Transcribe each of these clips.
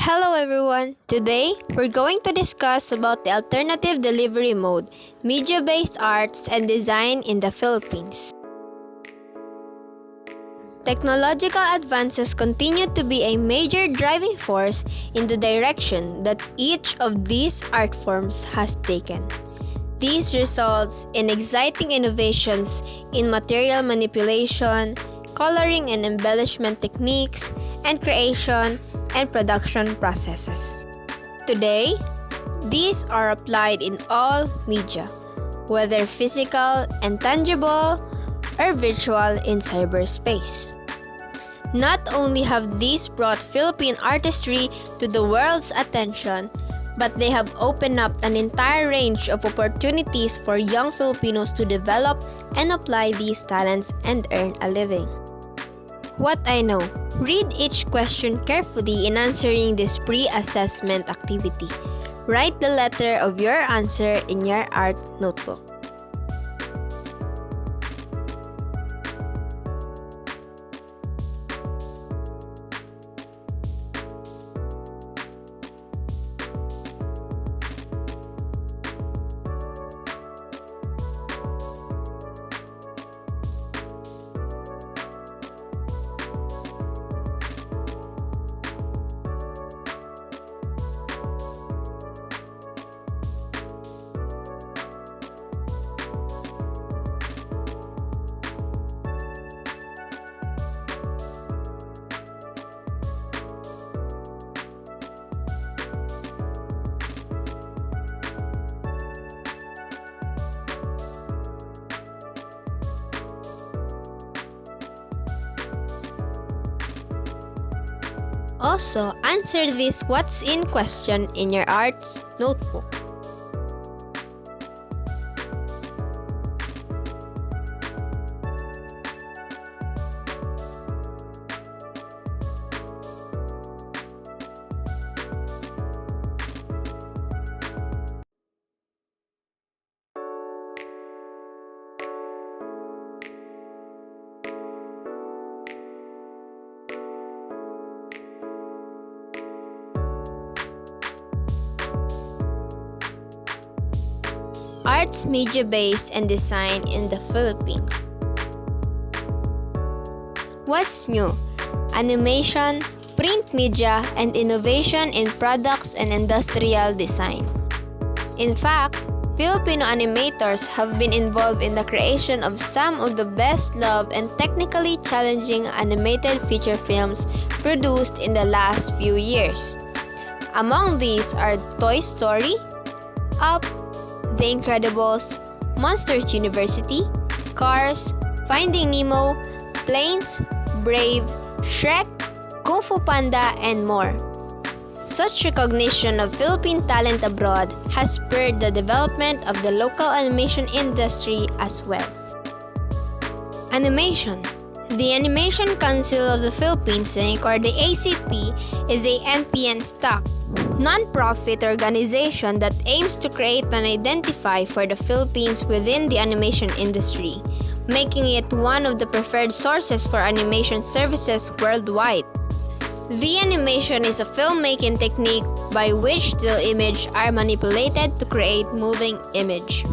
Hello everyone! Today, we're going to discuss about the alternative delivery mode, media-based arts and design in the Philippines. Technological advances continue to be a major driving force in the direction that each of these art forms has taken. This results in exciting innovations in material manipulation, coloring and embellishment techniques, and creation and production processes. Today, these are applied in all media, whether physical and tangible or virtual in cyberspace. Not only have these brought Philippine artistry to the world's attention, but they have opened up an entire range of opportunities for young Filipinos to develop and apply these talents and earn a living. What I know. Read each question carefully in answering this pre-assessment activity. Write the letter of your answer in your art notebook. Also, answer this what's in question in your arts notebook. Arts media-based and design in the Philippines. What's new? Animation, print media, and innovation in products and industrial design. In fact, Filipino animators have been involved in the creation of some of the best-loved and technically challenging animated feature films produced in the last few years. Among these are Toy Story, Up, The Incredibles, Monsters University, Cars, Finding Nemo, Planes, Brave, Shrek, Kung Fu Panda, and more. Such recognition of Philippine talent abroad has spurred the development of the local animation industry as well. Animation. The Animation Council of the Philippines Inc. or the ACP is a NPN stock, non-profit organization that aims to create and identify for the Philippines within the animation industry, making it one of the preferred sources for animation services worldwide. The animation is a filmmaking technique by which still images are manipulated to create moving image.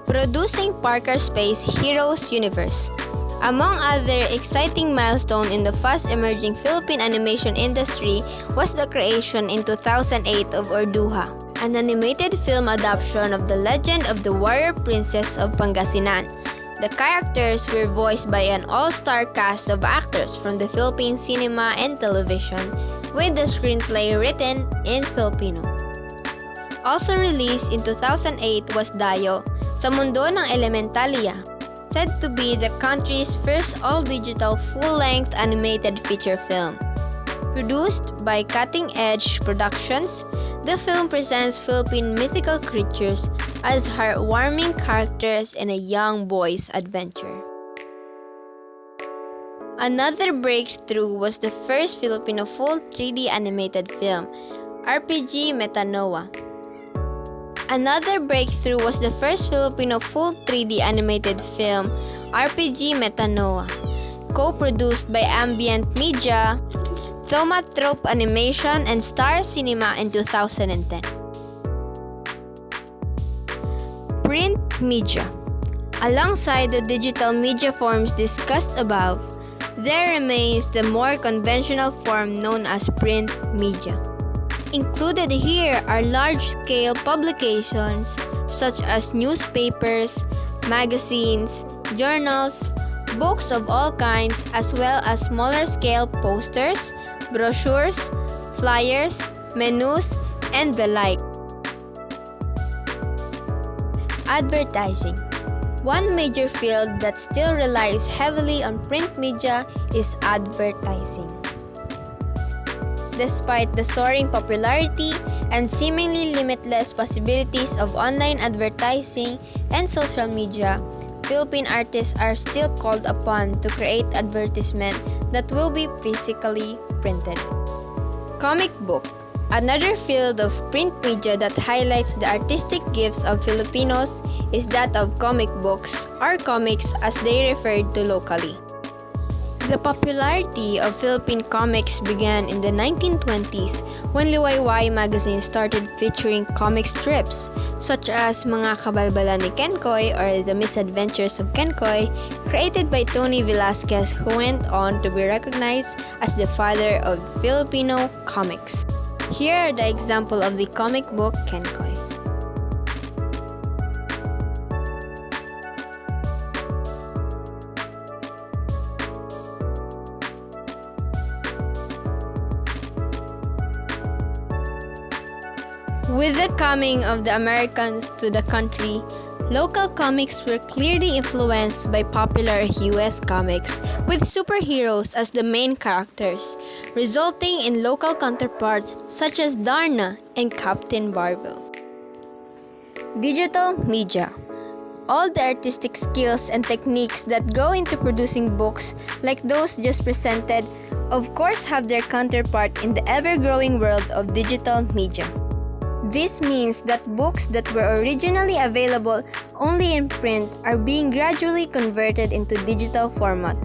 Producing Parker Space Heroes Universe. Among other exciting milestones in the fast-emerging Philippine animation industry was the creation in 2008 of Orduha, an animated film adaptation of the legend of the warrior princess of Pangasinan. The characters were voiced by an all-star cast of actors from the Philippine cinema and television, with the screenplay written in Filipino. Also released in 2008 was Dayo, Sa Mundo ng Elementalia, said to be the country's first all-digital full-length animated feature film. Produced by Cutting Edge Productions, the film presents Philippine mythical creatures as heartwarming characters in a young boy's adventure. Another breakthrough was the first Filipino full 3D animated film, RPG Metanoia. Another breakthrough was the first Filipino full 3D animated film, RPG Metanoia, co-produced by Ambient Media, Thaumatrope Animation, and Star Cinema in 2010. Print media. Alongside the digital media forms discussed above, there remains the more conventional form known as print media. Included here are large-scale publications such as newspapers, magazines, journals, books of all kinds, as well as smaller-scale posters, brochures, flyers, menus, and the like. Advertising. One major field that still relies heavily on print media is advertising. Despite the soaring popularity and seemingly limitless possibilities of online advertising and social media, Philippine artists are still called upon to create advertisements that will be physically printed. Comic book. Another field of print media that highlights the artistic gifts of Filipinos is that of comic books, or comics as they referred to locally. The popularity of Philippine comics began in the 1920s when Liwayway magazine started featuring comic strips such as Mga Kabalbalan ni Kenkoy or The Misadventures of Kenkoy, created by Tony Velasquez, who went on to be recognized as the father of Filipino comics. Here are the example of the comic book Kenkoy. With the coming of the Americans to the country, local comics were clearly influenced by popular US comics with superheroes as the main characters, resulting in local counterparts such as Darna and Captain Marvel. Digital media. All the artistic skills and techniques that go into producing books like those just presented, of course, have their counterpart in the ever-growing world of digital media. This means that books that were originally available only in print are being gradually converted into digital format,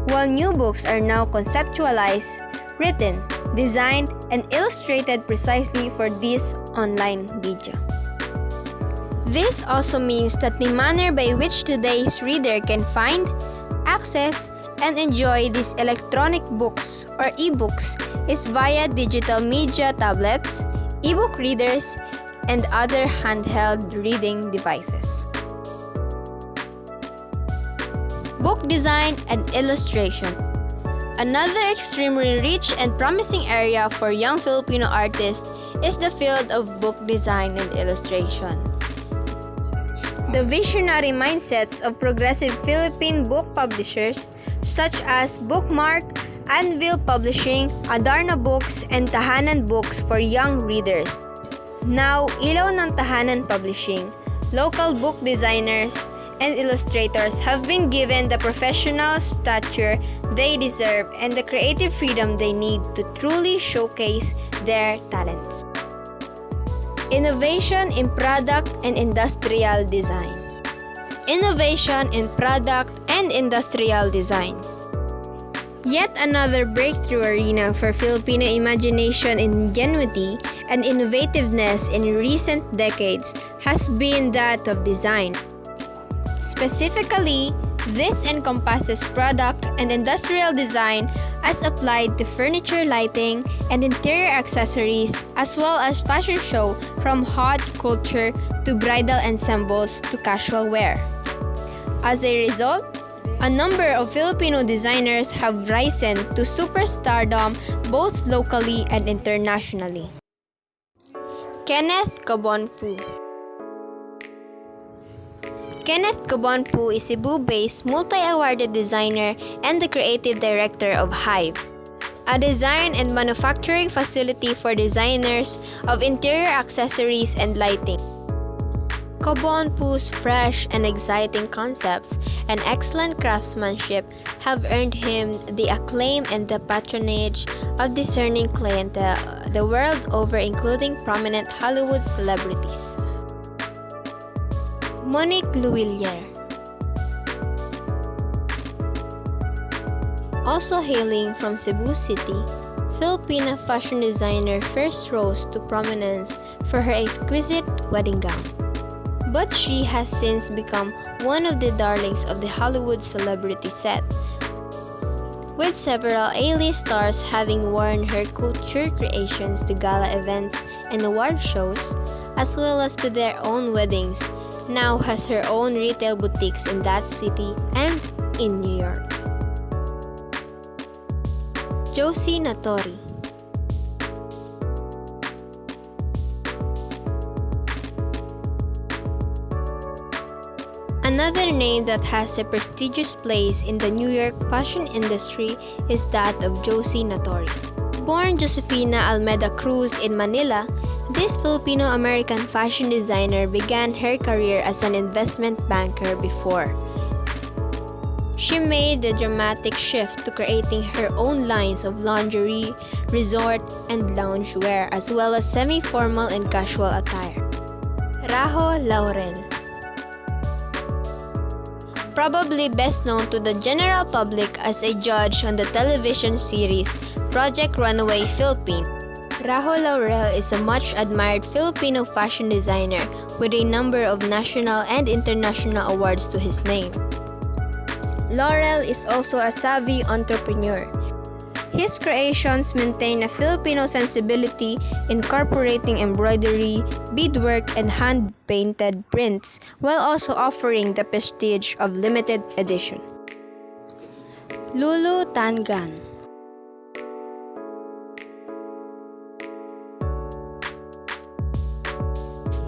while new books are now conceptualized, written, designed, and illustrated precisely for this online media. This also means that the manner by which today's reader can find, access, and enjoy these electronic books or e-books is via digital media tablets, e-book readers, and other handheld reading devices. Book design and illustration. Another extremely rich and promising area for young Filipino artists is the field of book design and illustration. The visionary mindsets of progressive Philippine book publishers such as Bookmark, Anvil Publishing, Adarna Books, and Tahanan Books for young readers. Now, Ilaw ng Tahanan Publishing, local book designers and illustrators have been given the professional stature they deserve and the creative freedom they need to truly showcase their talents. Innovation in product and industrial design. Innovation in product and industrial design. Yet another breakthrough arena for Filipino imagination, ingenuity, and innovativeness in recent decades has been that of design. Specifically, this encompasses product and industrial design as applied to furniture lighting and interior accessories, as well as fashion show from haute couture to bridal ensembles to casual wear. As a result, a number of Filipino designers have risen to superstardom both locally and internationally. Kenneth Cabonpu. Kenneth Cabonpu is a Cebu-based multi-awarded designer and the creative director of Hive, a design and manufacturing facility for designers of interior accessories and lighting. Cabonpu's fresh and exciting concepts and excellent craftsmanship have earned him the acclaim and the patronage of discerning clientele the world over, including prominent Hollywood celebrities. Monique Luillier. Also hailing from Cebu City, Filipino fashion designer first rose to prominence for her exquisite wedding gown. But she has since become one of the darlings of the Hollywood celebrity set, with several A-list stars having worn her couture creations to gala events and award shows, as well as to their own weddings. Now has her own retail boutiques in that city and in New York. Josie Natori. Another name that has a prestigious place in the New York fashion industry is that of Josie Natori. Born Josefina Almeda Cruz in Manila, this Filipino-American fashion designer began her career as an investment banker before she made the dramatic shift to creating her own lines of lingerie, resort, and loungewear, as well as semi-formal and casual attire. Rajo Laurel. Probably best known to the general public as a judge on the television series Project Runway Philippines, Rajo Laurel is a much admired Filipino fashion designer with a number of national and international awards to his name. Laurel is also a savvy entrepreneur. His creations maintain a Filipino sensibility, incorporating embroidery, beadwork, and hand-painted prints, while also offering the prestige of limited edition. Lulu Tangan.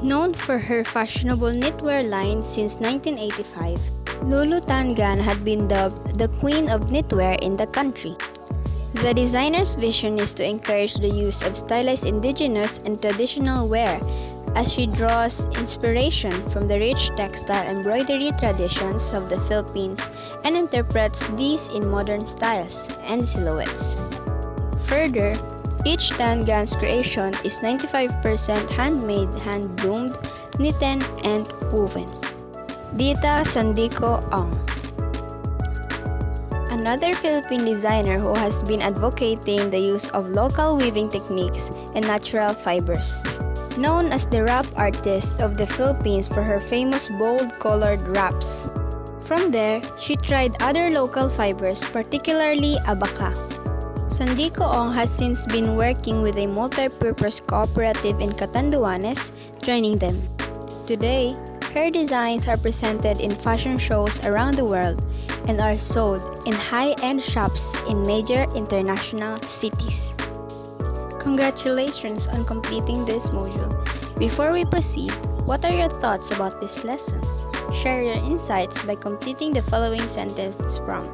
Known for her fashionable knitwear line since 1985, Lulu Tangan had been dubbed the Queen of Knitwear in the country. The designer's vision is to encourage the use of stylized indigenous and traditional wear, as she draws inspiration from the rich textile embroidery traditions of the Philippines and interprets these in modern styles and silhouettes. Further, each Tangan's creation is 95% handmade, hand-loomed, knitted, and woven. Dita Sandico Ong. Another Philippine designer who has been advocating the use of local weaving techniques and natural fibers. Known as the wrap artist of the Philippines for her famous bold colored wraps. From there, she tried other local fibers, particularly abaca. Sandico Ong has since been working with a multi-purpose cooperative in Catanduanes, training them. Today, her designs are presented in fashion shows around the world and are sold in high-end shops in major international cities. Congratulations on completing this module. Before we proceed, what are your thoughts about this lesson? Share your insights by completing the following sentence prompt.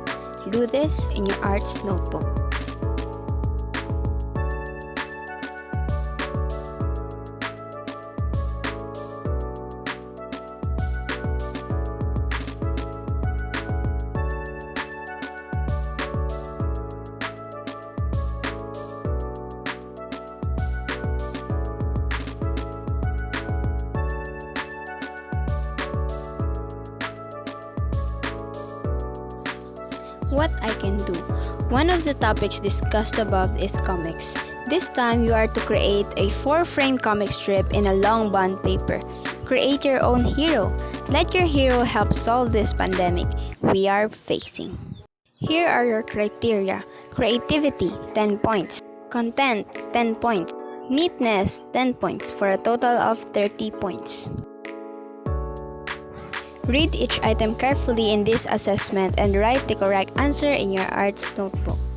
Do this in your arts notebook. What I can do. One of the topics discussed above is comics. This time you are to create a 4-frame comic strip in a long bond paper. Create your own hero. Let your hero help solve this pandemic we are facing. Here are your criteria. Creativity, 10 points. Content, 10 points. Neatness, 10 points for a total of 30 points. Read each item carefully in this assessment and write the correct answer in your arts notebook.